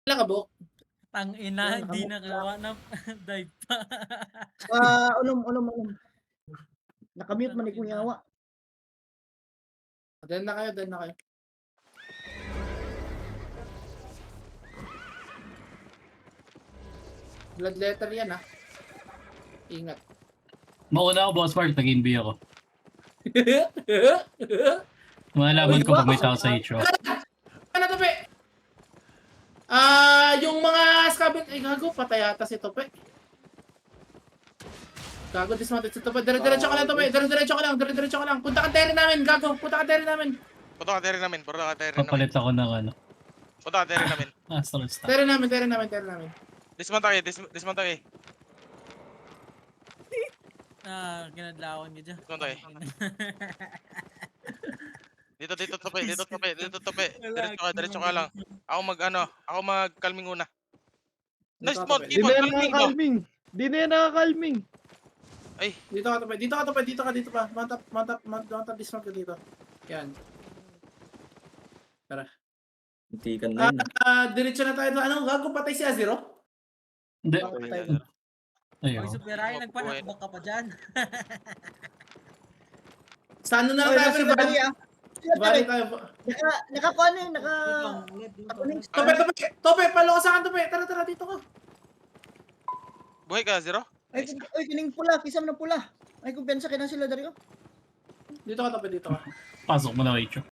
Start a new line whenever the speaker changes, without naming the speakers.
Nakabuk.
Tangina, hindi nagawa ng dive pa.
Ulom. Nakamute man ni
Tangina.
Kuya Awa.
Dahil na kayo. Blood letter yan ah. Ingat.
Mauna ako, Boss Mark. Nag-inbi ako. Malaman ko pag may tao sa intro.
Ano to, pe? Yung mga scabit, ay gago, patay ata si Tope. Gago, dismounted si Tope. Dire-diretso ka lang, Tope. Dire-diretso ka lang. Punta ka terry namin, gago. Punta ka terry namin.
Papalit ako ng ano.
Punta ka terry namin.
Astral Stack.
Terry namin.
Dismount kayo.
Kinadlawan ka dyan.
Dismount kayo. Dito, Tope. Diretso ka lang. Ako mag-calming una. Nice spot,
Di na yan nakakalming. Di na yan nakakalming.
Ay,
Dito ka, Tope. Dito pa. Mount up, dismount ka dito. Yan.
Muntikan na yun.
Diretso na tayo. Ano, gago, patay si Azero?
Hindi.
Patay.
Ayun.
Pag superay, nagpanakbak ka pa dyan.
Sa ano na
Oy,
lang
nasa
tayo,
bali ah.
Bali tayo.
Nakakuha na yun,
Tope, palo ka sa akin, Tope. Tara, dito ka.
buhay ka, Zero?
Ay, kining pula, kisam na pula. Ay, kumpensa kaya na sila dari ko.
Dito ka, Tope, dito ka.
Pasok mo na, Rachel.